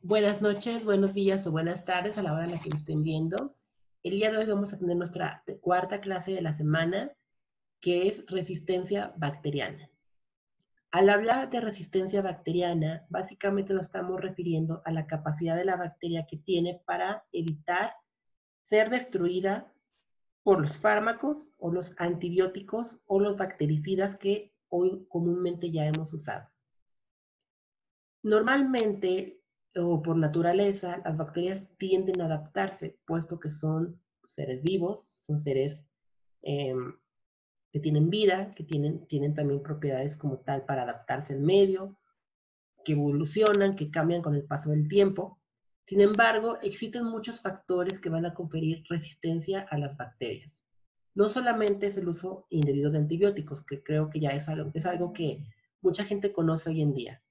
Buenas noches, buenos días o buenas tardes a la hora en la que me estén viendo. El día de hoy vamos a tener nuestra cuarta clase de la semana, que es resistencia bacteriana. Al hablar de resistencia bacteriana, básicamente nos estamos refiriendo a la capacidad de la bacteria que tiene para evitar ser destruida por los fármacos o los antibióticos o los bactericidas que hoy comúnmente ya hemos usado. Normalmente, o por naturaleza, las bacterias tienden a adaptarse, puesto que son seres vivos, son seres eh, que tienen vida, que tienen también propiedades como tal para adaptarse al medio, que evolucionan, que cambian con el paso del tiempo. Sin embargo, existen muchos factores que van a conferir resistencia a las bacterias. No solamente es el uso indebido de antibióticos, que creo que ya es algo que mucha gente conoce hoy en día.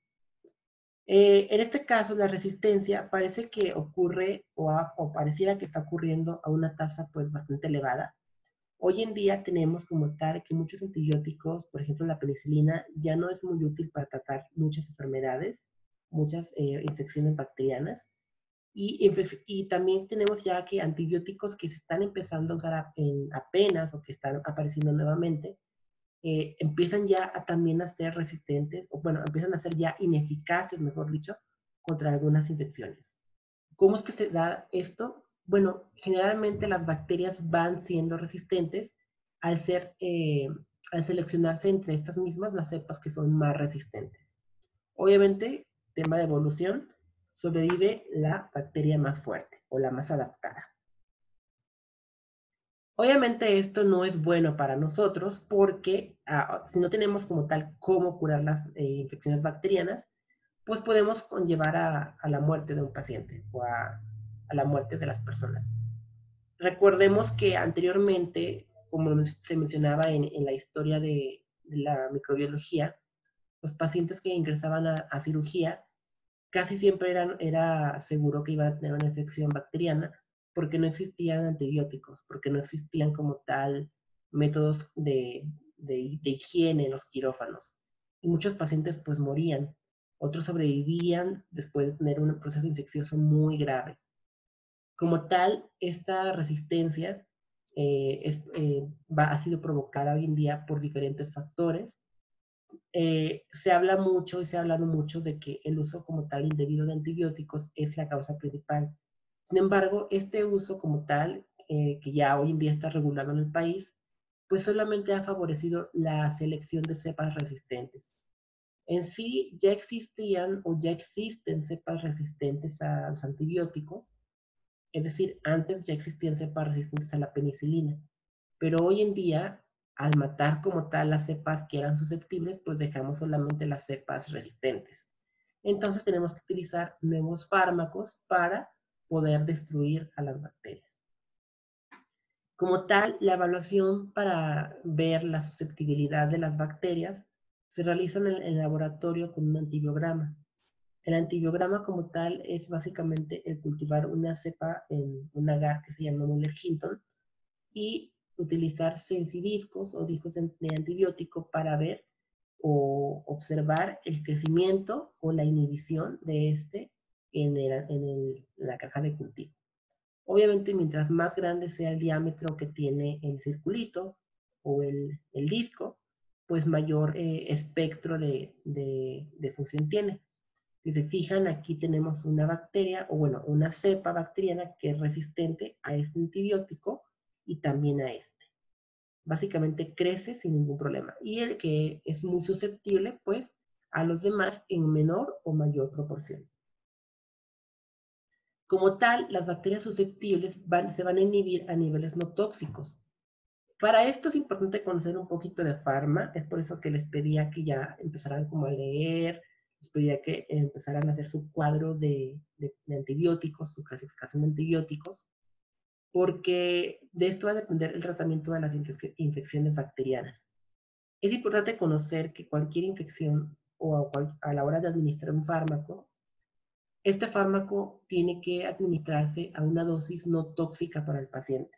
En este caso, la resistencia parece que ocurre o pareciera que está ocurriendo a una tasa pues bastante elevada. Hoy en día tenemos como tal que muchos antibióticos, por ejemplo la penicilina, ya no es muy útil para tratar muchas enfermedades, muchas infecciones bacterianas. Y también tenemos ya que antibióticos que se están empezando a usar apenas o que están apareciendo nuevamente, empiezan ya también a ser resistentes, o bueno, empiezan a ser ya ineficaces, mejor dicho, contra algunas infecciones. ¿Cómo es que se da esto? Bueno, generalmente las bacterias van siendo resistentes al ser, al seleccionarse entre estas mismas las cepas que son más resistentes. Obviamente, tema de evolución, sobrevive la bacteria más fuerte o la más adaptada. Obviamente esto no es bueno para nosotros porque si no tenemos como tal cómo curar las infecciones bacterianas, pues podemos conllevar a la muerte de un paciente o a la muerte de las personas. Recordemos que anteriormente, como se mencionaba en la historia de la microbiología, los pacientes que ingresaban a cirugía casi siempre era seguro que iban a tener una infección bacteriana porque no existían antibióticos, porque no existían como tal métodos de higiene en los quirófanos. Y muchos pacientes pues morían, otros sobrevivían después de tener un proceso infeccioso muy grave. Como tal, esta resistencia ha sido provocada hoy en día por diferentes factores. Se habla mucho y se ha hablado mucho de que el uso como tal indebido de antibióticos es la causa principal. Sin embargo, este uso como tal, que ya hoy en día está regulado en el país, pues solamente ha favorecido la selección de cepas resistentes. En sí, ya existían o ya existen cepas resistentes a los antibióticos, es decir, antes ya existían cepas resistentes a la penicilina, pero hoy en día, al matar como tal las cepas que eran susceptibles, pues dejamos solamente las cepas resistentes. Entonces tenemos que utilizar nuevos fármacos para poder destruir a las bacterias. Como tal, la evaluación para ver la susceptibilidad de las bacterias se realiza en el laboratorio con un antibiograma. El antibiograma como tal es básicamente el cultivar una cepa en un agar que se llama Muller-Hinton y utilizar sensidiscos o discos de antibiótico para ver o observar el crecimiento o la inhibición de este en la caja de cultivo. Obviamente, mientras más grande sea el diámetro que tiene el circulito o el disco, pues mayor espectro de función tiene. Si se fijan, aquí tenemos una bacteria, o bueno, una cepa bacteriana que es resistente a este antibiótico y también a este. Básicamente crece sin ningún problema. Y el que es muy susceptible, pues, a los demás en menor o mayor proporción. Como tal, las bacterias susceptibles se van a inhibir a niveles no tóxicos. Para esto es importante conocer un poquito de farma, es por eso que les pedía que ya empezaran como a leer, les pedía que empezaran a hacer su cuadro de antibióticos, su clasificación de antibióticos, porque de esto va a depender el tratamiento de las infecciones bacterianas. Es importante conocer que cualquier infección o a la hora de administrar un fármaco, este fármaco tiene que administrarse a una dosis no tóxica para el paciente.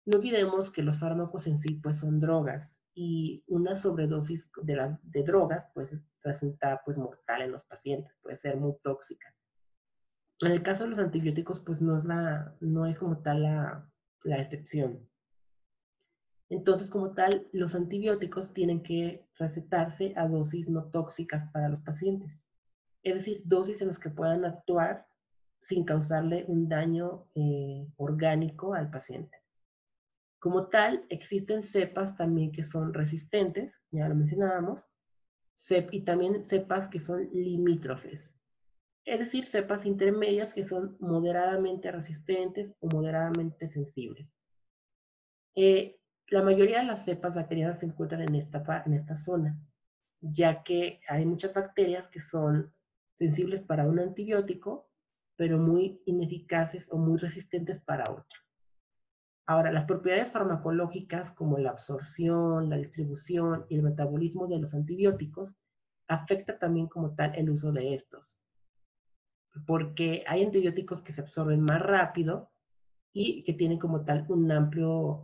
No olvidemos que los fármacos en sí pues son drogas y una sobredosis de drogas pues resulta pues mortal en los pacientes, puede ser muy tóxica. En el caso de los antibióticos, pues no es como tal la excepción. Entonces, como tal, los antibióticos tienen que recetarse a dosis no tóxicas para los pacientes. Es decir, dosis en las que puedan actuar sin causarle un daño orgánico al paciente. Como tal, existen cepas también que son resistentes, ya lo mencionábamos, y también cepas que son limítrofes. Es decir, cepas intermedias que son moderadamente resistentes o moderadamente sensibles. La mayoría de las cepas bacterianas se encuentran en esta zona, ya que hay muchas bacterias que son sensibles para un antibiótico, pero muy ineficaces o muy resistentes para otro. Ahora, las propiedades farmacológicas como la absorción, la distribución y el metabolismo de los antibióticos afecta también como tal el uso de estos, porque hay antibióticos que se absorben más rápido y que tienen como tal un amplio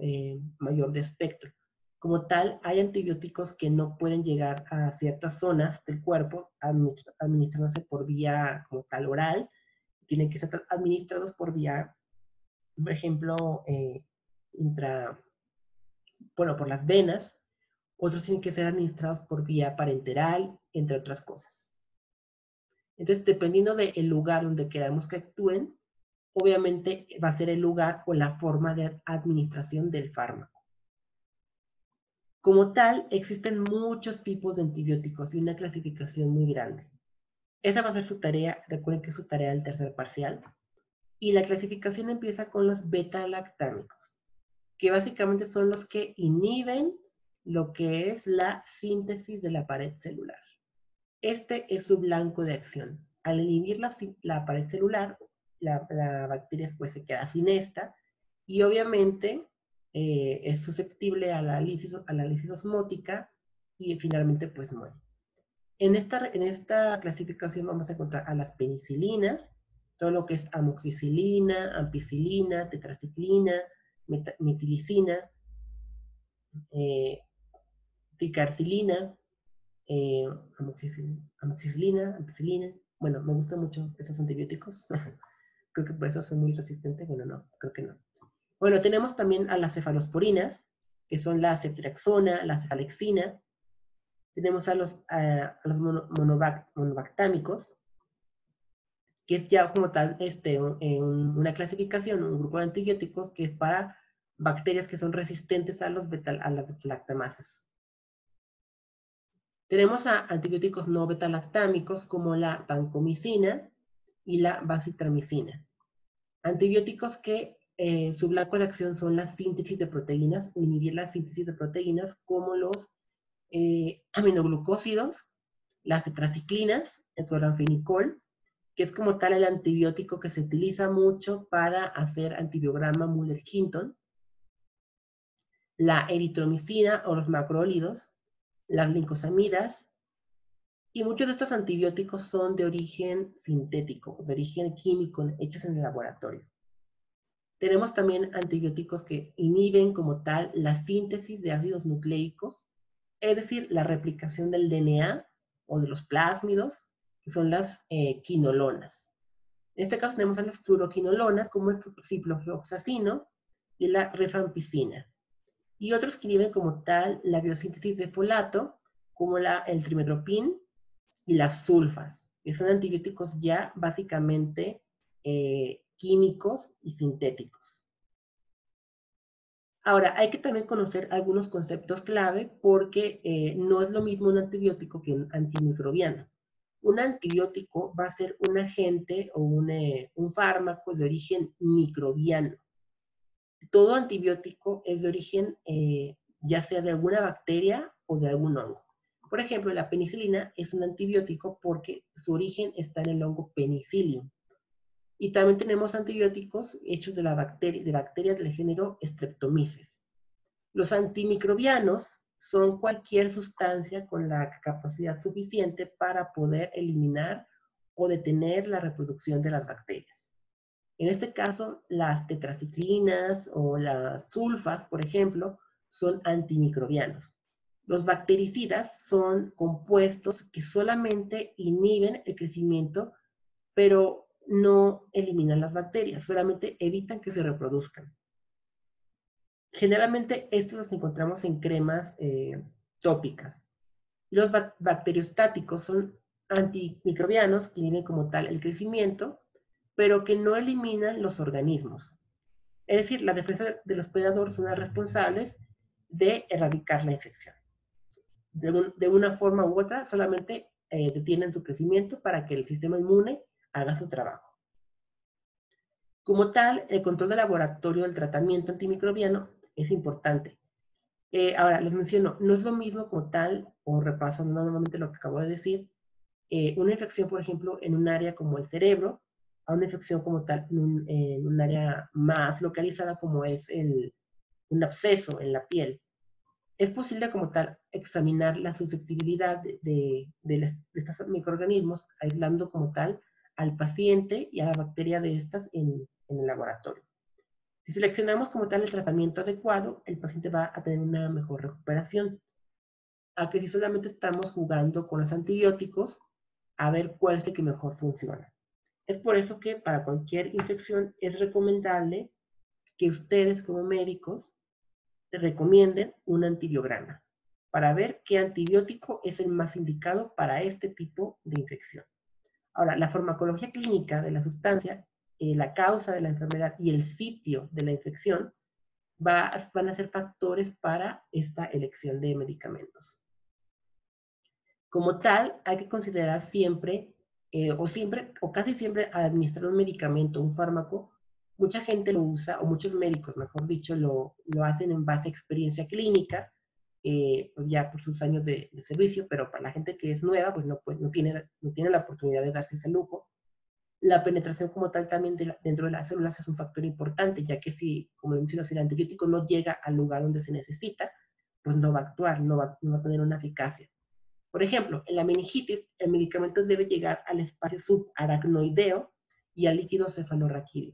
mayor de espectro. Como tal, hay antibióticos que no pueden llegar a ciertas zonas del cuerpo administrándose por vía como tal oral, tienen que ser administrados por vía, por ejemplo, por las venas, otros tienen que ser administrados por vía parenteral, entre otras cosas. Entonces, dependiendo del lugar donde queramos que actúen, obviamente va a ser el lugar o la forma de administración del fármaco. Como tal, existen muchos tipos de antibióticos y una clasificación muy grande. Esa va a ser su tarea, recuerden que es su tarea del tercer parcial. Y la clasificación empieza con los beta-lactámicos, que básicamente son los que inhiben lo que es la síntesis de la pared celular. Este es su blanco de acción. Al inhibir la pared celular, la bacteria pues se queda sin esta y obviamente es susceptible a la lisis osmótica y finalmente pues muere. En esta clasificación vamos a encontrar a las penicilinas, todo lo que es amoxicilina, ampicilina, tetraciclina, metilicina, ticarcilina, eh, amoxicilina, ampicilina. Bueno, me gustan mucho esos antibióticos. Creo que por eso soy muy resistente. Bueno, no, creo que no. Bueno, tenemos también a las cefalosporinas, que son la ceftriaxona, la cefalexina. Tenemos a los monobactámicos, que es ya como tal una clasificación, un grupo de antibióticos que es para bacterias que son resistentes a las betalactamasas. Tenemos a antibióticos no betalactámicos como la vancomicina y la bacitramicina. Antibióticos que su blanco de acción son la síntesis de proteínas o inhibir la síntesis de proteínas como los aminoglucósidos, las tetraciclinas, el cloranfenicol, que es como tal el antibiótico que se utiliza mucho para hacer antibiograma Muller-Hinton, la eritromicina o los macrólidos, las lincosamidas, y muchos de estos antibióticos son de origen sintético, de origen químico, hechos en el laboratorio. Tenemos también antibióticos que inhiben como tal la síntesis de ácidos nucleicos, es decir, la replicación del DNA o de los plásmidos, que son las quinolonas. En este caso tenemos a las fluoroquinolonas, como el ciprofloxacino y la rifampicina. Y otros que inhiben como tal la biosíntesis de folato, como el trimethoprim y las sulfas, que son antibióticos ya básicamente químicos y sintéticos. Ahora, hay que también conocer algunos conceptos clave porque no es lo mismo un antibiótico que un antimicrobiano. Un antibiótico va a ser un agente o un fármaco de origen microbiano. Todo antibiótico es de origen ya sea de alguna bacteria o de algún hongo. Por ejemplo, la penicilina es un antibiótico porque su origen está en el hongo Penicillium. Y también tenemos antibióticos hechos de bacterias del género Streptomyces. Los antimicrobianos son cualquier sustancia con la capacidad suficiente para poder eliminar o detener la reproducción de las bacterias. En este caso, las tetraciclinas o las sulfas, por ejemplo, son antimicrobianos. Los bactericidas son compuestos que solamente inhiben el crecimiento, pero no eliminan las bacterias, solamente evitan que se reproduzcan. Generalmente estos los encontramos en cremas tópicas. Los bacteriostáticos son antimicrobianos que inhiben como tal el crecimiento, pero que no eliminan los organismos. Es decir, la defensa del hospedador son las responsables de erradicar la infección. De una forma u otra, solamente detienen su crecimiento para que el sistema inmune haga su trabajo. Como tal, el control de laboratorio del tratamiento antimicrobiano es importante. Ahora, les menciono, no es lo mismo como tal, o repasando nuevamente lo que acabo de decir, una infección, por ejemplo, en un área como el cerebro, a una infección como tal en un área más localizada como es un absceso en la piel. Es posible como tal examinar la susceptibilidad de estos microorganismos, aislando como tal al paciente y a la bacteria de estas en el laboratorio. Si seleccionamos como tal el tratamiento adecuado, el paciente va a tener una mejor recuperación. A que si solamente estamos jugando con los antibióticos, a ver cuál es el que mejor funciona. Es por eso que para cualquier infección es recomendable que ustedes como médicos recomienden un antibiograma para ver qué antibiótico es el más indicado para este tipo de infección. Ahora, la farmacología clínica de la sustancia, la causa de la enfermedad y el sitio de la infección van a ser factores para esta elección de medicamentos. Como tal, hay que considerar siempre, o casi siempre, al administrar un medicamento, un fármaco, mucha gente lo usa, o muchos médicos, mejor dicho, lo hacen en base a experiencia clínica, pues ya por sus años de servicio, pero para la gente que es nueva, pues no tiene la oportunidad de darse ese lujo. La penetración como tal también dentro de las células es un factor importante, ya que si, como lo menciono, si el antibiótico no llega al lugar donde se necesita, pues no va a actuar, no va a tener una eficacia. Por ejemplo, en la meningitis, el medicamento debe llegar al espacio subaracnoideo y al líquido cefalorraquídeo.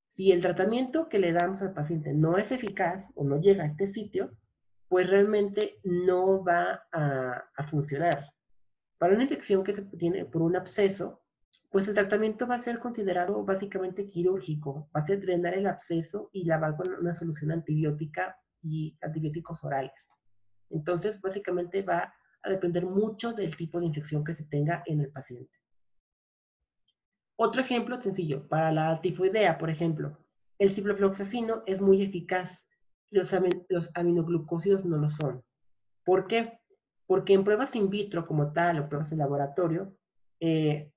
Si el tratamiento que le damos al paciente no es eficaz o no llega a este sitio, pues realmente no va a funcionar. Para una infección que se tiene por un absceso, pues el tratamiento va a ser considerado básicamente quirúrgico. Va a ser drenar el absceso y lavar con una solución antibiótica y antibióticos orales. Entonces, básicamente va a depender mucho del tipo de infección que se tenga en el paciente. Otro ejemplo sencillo, para la tifoidea, por ejemplo, el ciprofloxacino es muy eficaz, los aminoglucósidos no lo son. ¿Por qué? Porque en pruebas in vitro como tal o pruebas de laboratorio,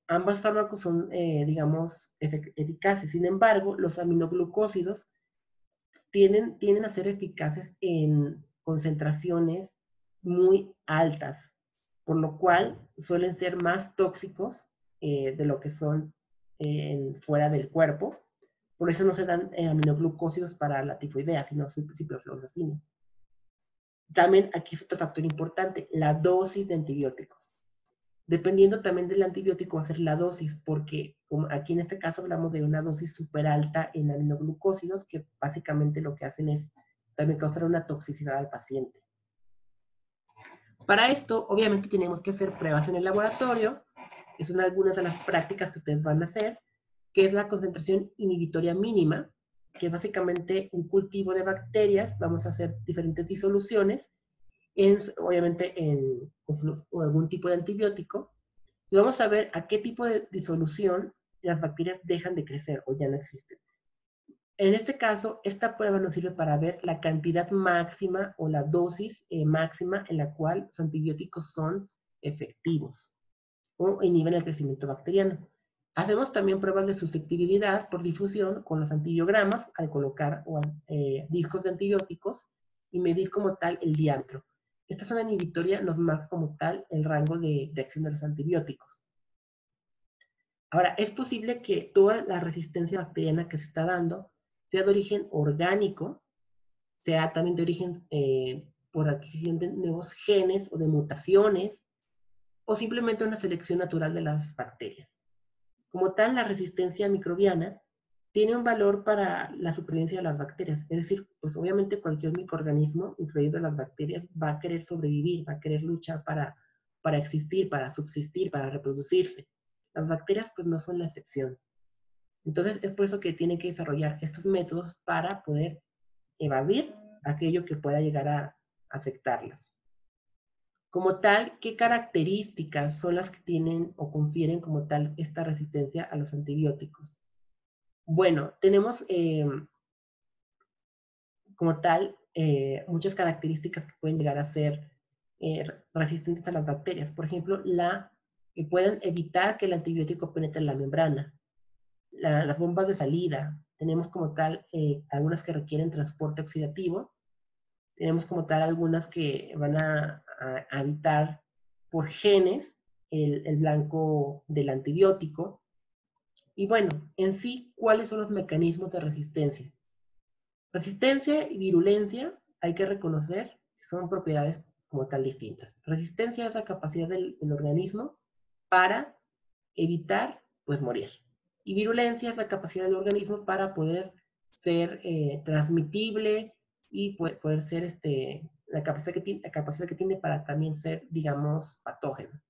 ambos fármacos son, digamos, eficaces. Sin embargo, los aminoglucósidos tienden a ser eficaces en concentraciones muy altas, por lo cual suelen ser más tóxicos de lo que son fuera del cuerpo. Por eso no se dan aminoglucósidos para la tifoidea, sino ciprofloxacino. También aquí es otro factor importante, la dosis de antibióticos. Dependiendo también del antibiótico va a ser la dosis, porque como aquí en este caso hablamos de una dosis súper alta en aminoglucósidos, que básicamente lo que hacen es también causar una toxicidad al paciente. Para esto, obviamente, tenemos que hacer pruebas en el laboratorio, que son algunas de las prácticas que ustedes van a hacer, que es la concentración inhibitoria mínima, que básicamente un cultivo de bacterias, vamos a hacer diferentes disoluciones, obviamente con algún tipo de antibiótico, y vamos a ver a qué tipo de disolución las bacterias dejan de crecer o ya no existen. En este caso, esta prueba nos sirve para ver la cantidad máxima o la dosis máxima en la cual los antibióticos son efectivos o inhiben el crecimiento bacteriano. Hacemos también pruebas de susceptibilidad por difusión con los antibiogramas al colocar discos de antibióticos y medir como tal el diámetro. Esta zona inhibitoria nos marca como tal el rango de acción de los antibióticos. Ahora, es posible que toda la resistencia bacteriana que se está dando sea de origen orgánico, sea también de origen por adquisición de nuevos genes o de mutaciones, o simplemente una selección natural de las bacterias. Como tal, la resistencia microbiana tiene un valor para la supervivencia de las bacterias. Es decir, pues obviamente cualquier microorganismo, incluido las bacterias, va a querer sobrevivir, va a querer luchar para existir, para subsistir, para reproducirse. Las bacterias pues no son la excepción. Entonces, es por eso que tienen que desarrollar estos métodos para poder evadir aquello que pueda llegar a afectarlas. Como tal, ¿qué características son las que tienen o confieren como tal esta resistencia a los antibióticos? Bueno, tenemos como tal muchas características que pueden llegar a ser resistentes a las bacterias. Por ejemplo, que pueden evitar que el antibiótico penetre en la membrana. Las bombas de salida, tenemos como tal algunas que requieren transporte oxidativo, tenemos como tal algunas que van a evitar por genes el blanco del antibiótico. Y bueno, en sí, ¿cuáles son los mecanismos de resistencia? Resistencia y virulencia hay que reconocer que son propiedades como tal distintas. Resistencia es la capacidad del organismo para evitar, pues, morir. Y virulencia es la capacidad del organismo para poder ser transmitible y poder ser la capacidad que tiene para también ser, digamos, patógeno.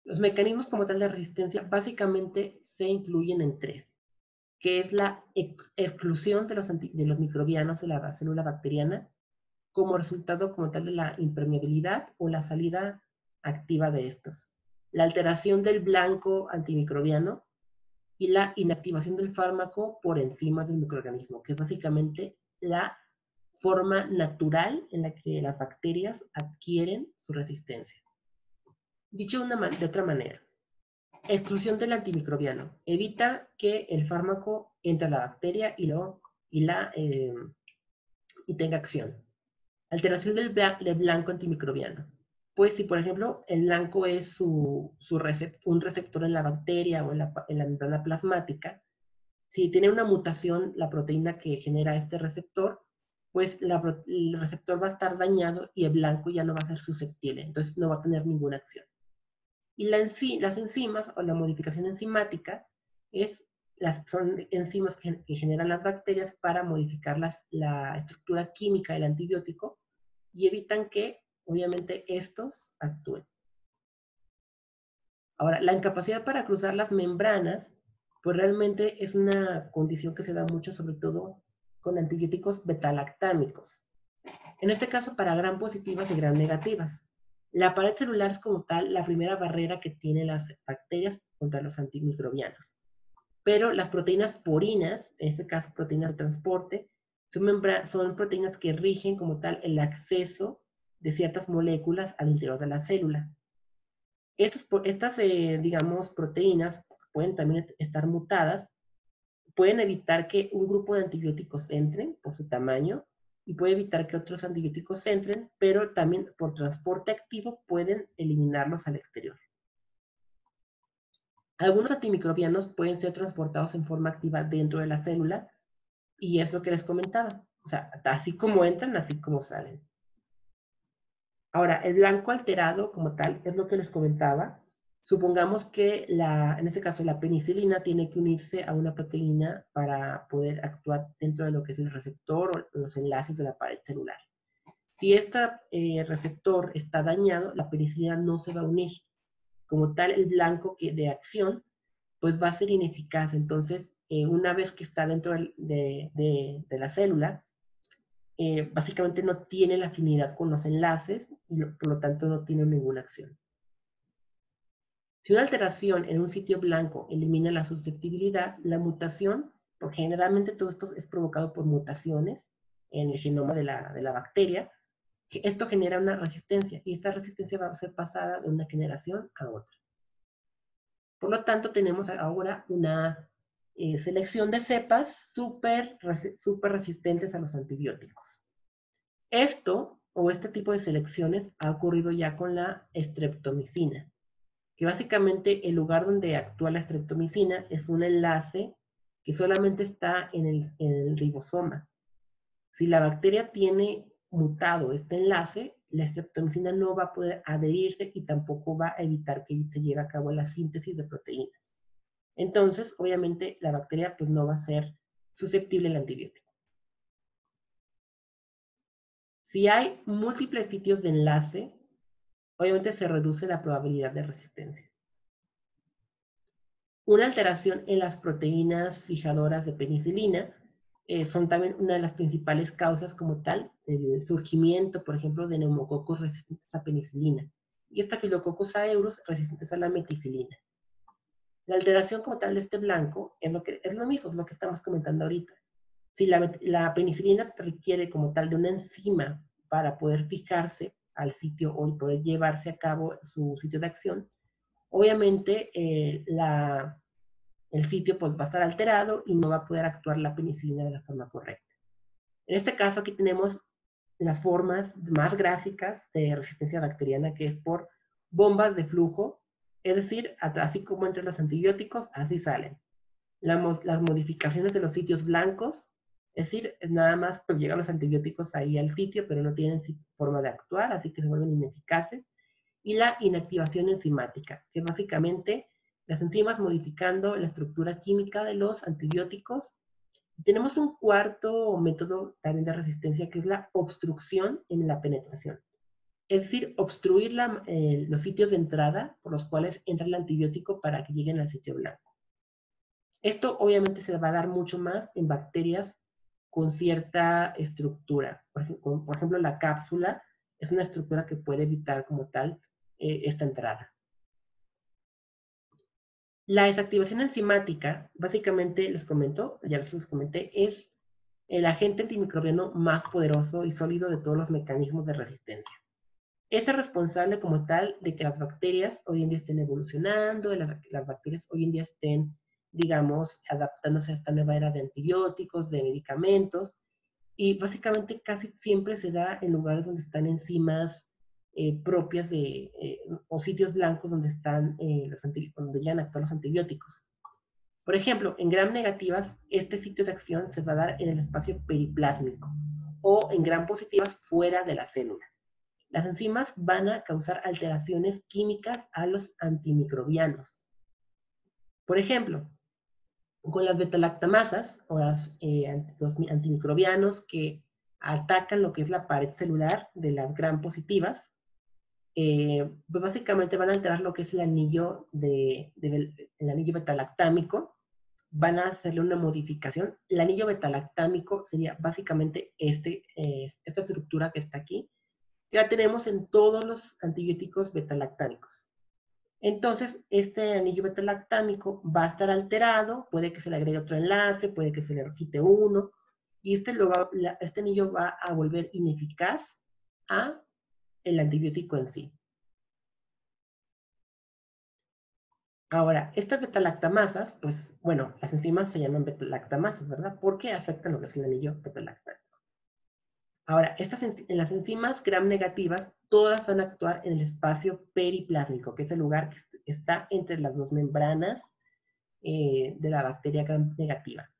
Los mecanismos como tal de resistencia básicamente se incluyen en tres, que es la exclusión de los microbianos de la célula bacteriana como resultado como tal de la impermeabilidad o la salida activa de estos, la alteración del blanco antimicrobiano y la inactivación del fármaco por enzimas del microorganismo, que es básicamente la forma natural en la que las bacterias adquieren su resistencia. Dicho de otra manera, exclusión del antimicrobiano. Evita que el fármaco entre a la bacteria y tenga acción. Alteración del blanco antimicrobiano. Pues si, por ejemplo, el blanco es un receptor en la bacteria o en la membrana plasmática, si tiene una mutación la proteína que genera este receptor, pues el receptor va a estar dañado y el blanco ya no va a ser susceptible, entonces no va a tener ninguna acción. Y las enzimas o la modificación enzimática son enzimas que generan las bacterias para modificar la estructura química del antibiótico y evitan que, obviamente, estos actúen. Ahora, la incapacidad para cruzar las membranas, pues realmente es una condición que se da mucho, sobre todo con antibióticos betalactámicos. En este caso, para gram positivas y gram negativas. La pared celular es como tal la primera barrera que tienen las bacterias contra los antimicrobianos. Pero las proteínas porinas, en este caso proteínas de transporte, son proteínas que rigen como tal el acceso de ciertas moléculas al interior de la célula. Estas digamos, proteínas pueden también estar mutadas, pueden evitar que un grupo de antibióticos entren por su tamaño y puede evitar que otros antibióticos entren, pero también por transporte activo pueden eliminarlos al exterior. Algunos antimicrobianos pueden ser transportados en forma activa dentro de la célula y es lo que les comentaba. O sea, así como entran, así como salen. Ahora, el blanco alterado como tal es lo que les comentaba. Supongamos que en este caso la penicilina tiene que unirse a una proteína para poder actuar dentro de lo que es el receptor o los enlaces de la pared celular. Si este receptor está dañado, la penicilina no se va a unir. Como tal, el blanco de acción pues va a ser ineficaz. Entonces, una vez que está dentro de la célula, básicamente no tiene la afinidad con los enlaces y por lo tanto no tiene ninguna acción. Si una alteración en un sitio blanco elimina la susceptibilidad, la mutación, porque generalmente todo esto es provocado por mutaciones en el genoma de la bacteria, esto genera una resistencia y esta resistencia va a ser pasada de una generación a otra. Por lo tanto, tenemos ahora una selección de cepas súper resistentes a los antibióticos. Este tipo de selecciones ha ocurrido ya con la streptomicina, que básicamente el lugar donde actúa la streptomicina es un enlace que solamente está en el ribosoma. Si la bacteria tiene mutado este enlace, la streptomicina no va a poder adherirse y tampoco va a evitar que se lleve a cabo la síntesis de proteínas. Entonces, obviamente, la bacteria pues no va a ser susceptible al antibiótico. Si hay múltiples sitios de enlace, obviamente se reduce la probabilidad de resistencia. Una alteración en las proteínas fijadoras de penicilina son también una de las principales causas como tal del surgimiento, por ejemplo, de neumococos resistentes a penicilina y Staphylococcus aureus resistentes a la meticilina. La alteración como tal de este blanco es lo mismo, es lo que estamos comentando ahorita. Si la penicilina requiere como tal de una enzima para poder fijarse al sitio o poder llevarse a cabo su sitio de acción, obviamente el sitio pues, va a estar alterado y no va a poder actuar la penicilina de la forma correcta. En este caso aquí tenemos las formas más gráficas de resistencia bacteriana, que es por bombas de flujo, es decir, así como entre los antibióticos, así salen. Las modificaciones de los sitios blancos, es decir, nada más pues, llegan los antibióticos ahí al sitio, pero no tienen forma de actuar, así que se vuelven ineficaces. Y la inactivación enzimática, que básicamente las enzimas modificando la estructura química de los antibióticos. Tenemos un cuarto método también de resistencia, que es la obstrucción en la penetración. Es decir, obstruir los sitios de entrada por los cuales entra el antibiótico para que lleguen al sitio blanco. Esto obviamente se va a dar mucho más en bacterias con cierta estructura. Por ejemplo, la cápsula es una estructura que puede evitar como tal esta entrada. La desactivación enzimática, básicamente les comento, ya les comenté, es el agente antimicrobiano más poderoso y sólido de todos los mecanismos de resistencia. Es el responsable como tal de que las bacterias hoy en día estén evolucionando, de las bacterias hoy en día estén, digamos, adaptándose a esta nueva era de antibióticos, de medicamentos, y básicamente casi siempre se da en lugares donde están enzimas propias o sitios blancos donde están donde ya han actuado los antibióticos. Por ejemplo, en gram negativas, este sitio de acción se va a dar en el espacio periplásmico o en gram positivas fuera de la célula. Las enzimas van a causar alteraciones químicas a los antimicrobianos. Por ejemplo, con las betalactamasas o los antimicrobianos que atacan lo que es la pared celular de las gram positivas, pues básicamente van a alterar lo que es el anillo betalactámico, van a hacerle una modificación. El anillo betalactámico sería básicamente esta estructura que está aquí, que la tenemos en todos los antibióticos betalactámicos. Entonces, este anillo betalactámico va a estar alterado, puede que se le agregue otro enlace, puede que se le quite uno, y este anillo va a volver ineficaz a el antibiótico en sí. Ahora, estas betalactamasas, pues, bueno, las enzimas se llaman betalactamasas, ¿verdad? Porque afectan lo que es el anillo betalactámico. Ahora, las enzimas gram negativas, todas van a actuar en el espacio periplásmico, que es el lugar que está entre las dos membranas de la bacteria gram negativa.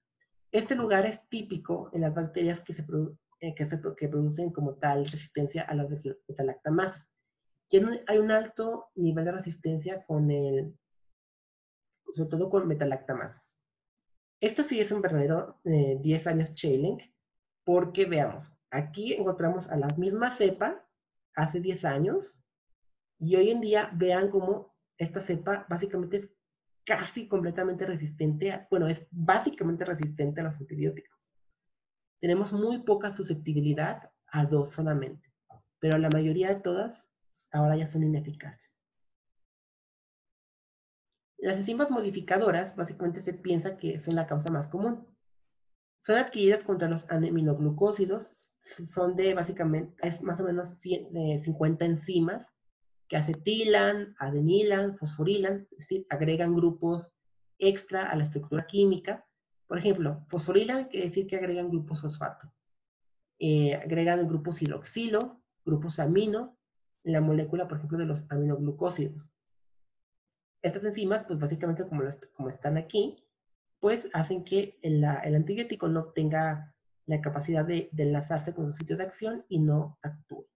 Este lugar es típico en las bacterias que producen como tal resistencia a las betalactamasas. Y hay un alto nivel de resistencia sobre todo con betalactamasas. Esto sí es un verdadero 10 años challenge, porque veamos, aquí encontramos a la misma cepa hace 10 años, y hoy en día vean cómo esta cepa básicamente es casi completamente resistente, bueno, es básicamente resistente a los antibióticos. Tenemos muy poca susceptibilidad a dos solamente, pero la mayoría de todas ahora ya son ineficaces. Las enzimas modificadoras básicamente se piensa que son la causa más común. Son adquiridas contra los aminoglucósidos, son básicamente, es más o menos 50 enzimas que acetilan, adenilan, fosforilan, es decir, agregan grupos extra a la estructura química. Por ejemplo, fosforilan quiere decir que agregan grupos fosfato. Agregan grupos hidroxilo, grupos amino, en la molécula, por ejemplo, de los aminoglucósidos. Estas enzimas, pues básicamente como están aquí, pues hacen que el antibiótico no tenga la capacidad de enlazarse con su sitio de acción y no actúe.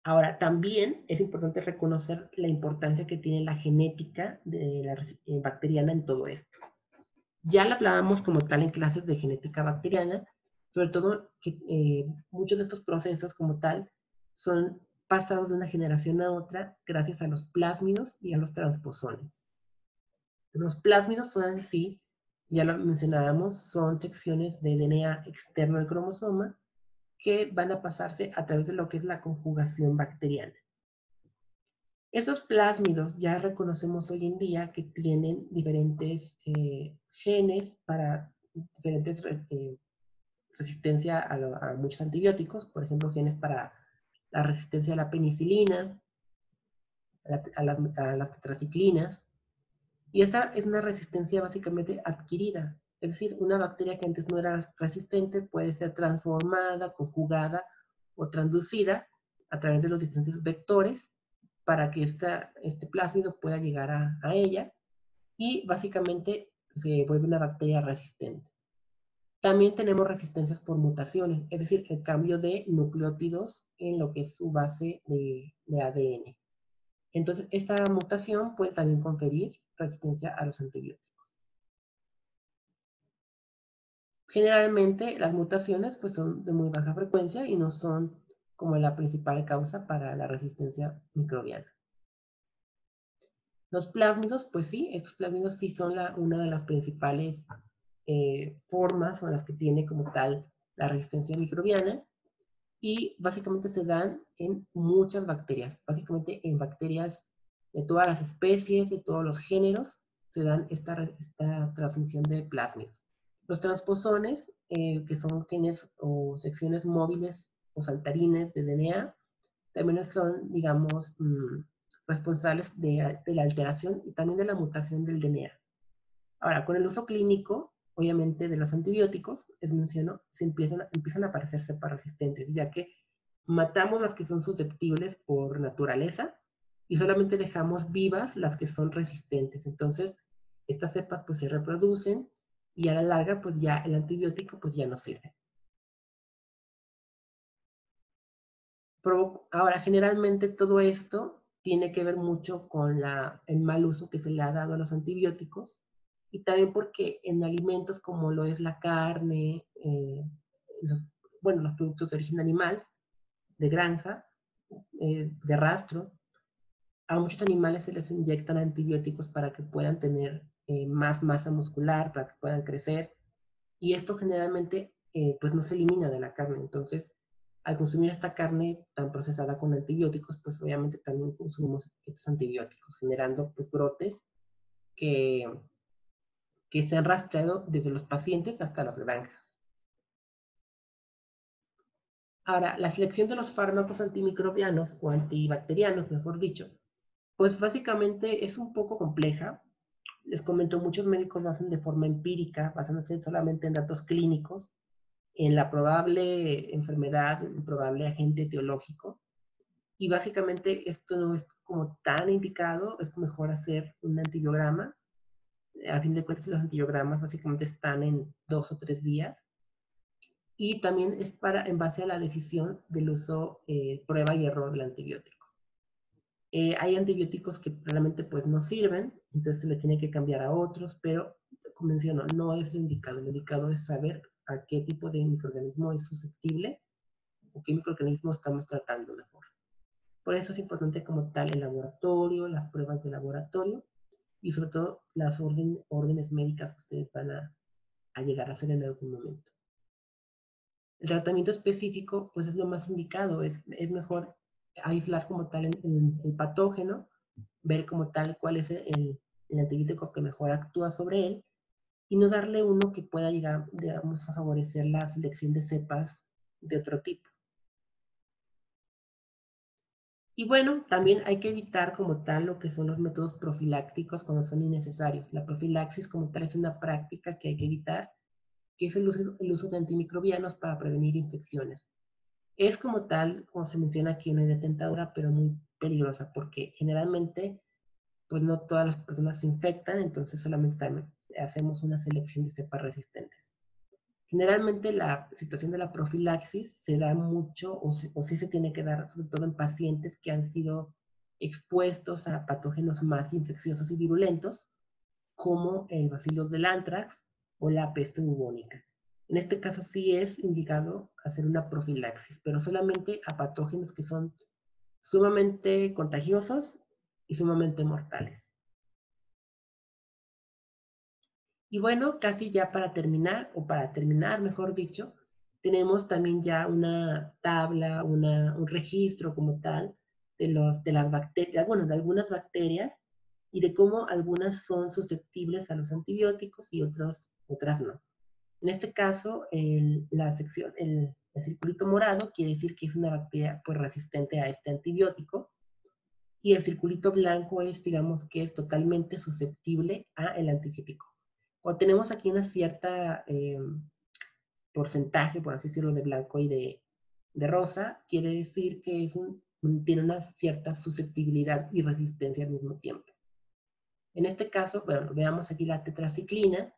Ahora, también es importante reconocer la importancia que tiene la genética de la bacteriana en todo esto. Ya la hablábamos como tal en clases de genética bacteriana, sobre todo que muchos de estos procesos como tal son pasados de una generación a otra gracias a los plásmidos y a los transposones. Los plásmidos son en sí, ya lo mencionábamos, son secciones de DNA externo del cromosoma que van a pasarse a través de lo que es la conjugación bacteriana. Esos plásmidos ya reconocemos hoy en día que tienen diferentes genes para diferentes resistencia a muchos antibióticos, por ejemplo, genes para la resistencia a la penicilina, a las tetraciclinas, y esta es una resistencia básicamente adquirida, es decir, una bacteria que antes no era resistente puede ser transformada, conjugada o transducida a través de los diferentes vectores para que este plásmido pueda llegar a ella y básicamente se vuelve una bacteria resistente. También tenemos resistencias por mutaciones, es decir, el cambio de nucleótidos en lo que es su base de ADN. Entonces, esta mutación puede también conferir resistencia a los antibióticos. Generalmente, las mutaciones pues, son de muy baja frecuencia y no son como la principal causa para la resistencia microbiana. Los plásmidos, pues sí, estos plásmidos sí son una de las principales formas o las que tiene como tal la resistencia microbiana y básicamente se dan en muchas bacterias, básicamente en bacterias de todas las especies, de todos los géneros, se dan esta transmisión de plásmidos. Los transposones, que son genes o secciones móviles o saltarines de DNA, también son, digamos, responsables de la alteración y también de la mutación del DNA. Ahora, con el uso clínico, obviamente, de los antibióticos, les menciono, empiezan a aparecer cepas resistentes, ya que matamos las que son susceptibles por naturaleza y solamente dejamos vivas las que son resistentes. Entonces, estas cepas pues se reproducen y a la larga pues ya el antibiótico pues ya no sirve. Ahora, generalmente todo esto tiene que ver mucho con el mal uso que se le ha dado a los antibióticos y también porque en alimentos como lo es la carne, los, los productos de origen animal, de granja, de rastro, a muchos animales se les inyectan antibióticos para que puedan tener más masa muscular, para que puedan crecer, y esto generalmente pues no se elimina de la carne. Entonces, al consumir esta carne tan procesada con antibióticos, pues obviamente también consumimos estos antibióticos, generando pues brotes que, que se han rastreado desde los pacientes hasta las granjas. Ahora, la selección de los fármacos antimicrobianos o antibacterianos, mejor dicho, pues básicamente es un poco compleja. Les comento, muchos médicos lo hacen de forma empírica, basándose solamente en datos clínicos, en la probable enfermedad, el probable agente etiológico. Y básicamente esto no es como tan indicado, es mejor hacer un antibiograma. A fin de cuentas, los antibiogramas básicamente están en 2 o 3 días. Y también es en base a la decisión del uso, prueba y error del antibiótico. Hay antibióticos que realmente pues no sirven, entonces se le tiene que cambiar a otros, pero como menciono, no es lo indicado es saber a qué tipo de microorganismo es susceptible o qué microorganismo estamos tratando mejor. Por eso es importante como tal el laboratorio, las pruebas de laboratorio y sobre todo las órdenes médicas que ustedes van a llegar a hacer en algún momento. El tratamiento específico pues es lo más indicado, es mejor aislar como tal el patógeno, ver como tal cuál es el antibiótico que mejor actúa sobre él y no darle uno que pueda llegar, digamos, a favorecer la selección de cepas de otro tipo. Y bueno, también hay que evitar como tal lo que son los métodos profilácticos cuando son innecesarios. La profilaxis como tal es una práctica que hay que evitar, que es el uso de antimicrobianos para prevenir infecciones. Es como tal, como se menciona aquí, una idea tentadora, pero muy peligrosa, porque generalmente, pues no todas las personas se infectan, entonces solamente hacemos una selección de cepas resistentes. Generalmente la situación de la profilaxis se da mucho, o sí se tiene que dar, sobre todo en pacientes que han sido expuestos a patógenos más infecciosos y virulentos, como el bacillus del anthrax o la peste bubónica. En este caso sí es indicado hacer una profilaxis, pero solamente a patógenos que son sumamente contagiosos y sumamente mortales. Y bueno, casi ya para terminar, o para terminar, mejor dicho, tenemos también ya una tabla, un registro como tal de las bacterias, bueno, de algunas bacterias y de cómo algunas son susceptibles a los antibióticos y otras no. En este caso, el circulito morado quiere decir que es una bacteria pues, resistente a este antibiótico y el circulito blanco es, digamos, que es totalmente susceptible a el antibiótico. O tenemos aquí una cierta porcentaje, por así decirlo, de blanco y de rosa, quiere decir que tiene una cierta susceptibilidad y resistencia al mismo tiempo. En este caso, bueno, veamos aquí la tetraciclina.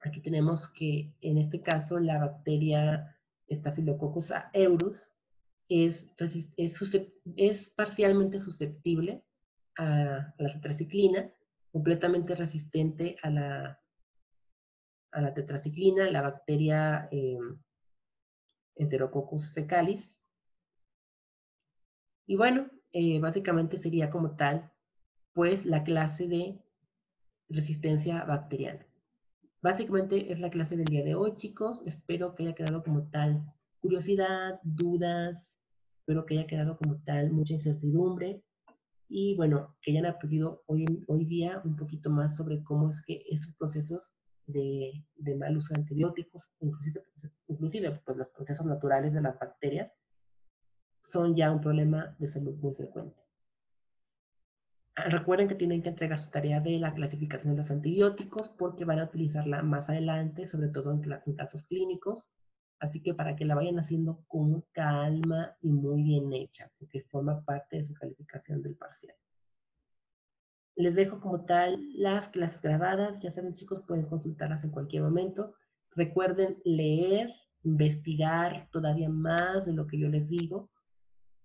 Aquí tenemos que, en este caso, la bacteria Staphylococcus aureus es parcialmente susceptible a la tetraciclina, completamente resistente a la tetraciclina, la bacteria Enterococcus fecalis. Y bueno, básicamente sería como tal, pues la clase de resistencia bacteriana. Básicamente es la clase del día de hoy, chicos. Espero que haya quedado como tal curiosidad, dudas, espero que haya quedado como tal mucha incertidumbre y bueno, que hayan aprendido hoy día un poquito más sobre cómo es que esos procesos de mal uso de antibióticos, inclusive pues, los procesos naturales de las bacterias, son ya un problema de salud muy frecuente. Recuerden que tienen que entregar su tarea de la clasificación de los antibióticos porque van a utilizarla más adelante, sobre todo en casos clínicos. Así que para que la vayan haciendo con calma y muy bien hecha, porque forma parte de su calificación del parcial. Les dejo como tal las clases grabadas. Ya saben, chicos, pueden consultarlas en cualquier momento. Recuerden leer, investigar todavía más de lo que yo les digo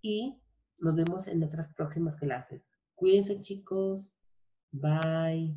y nos vemos en nuestras próximas clases. Cuídense, chicos. Bye.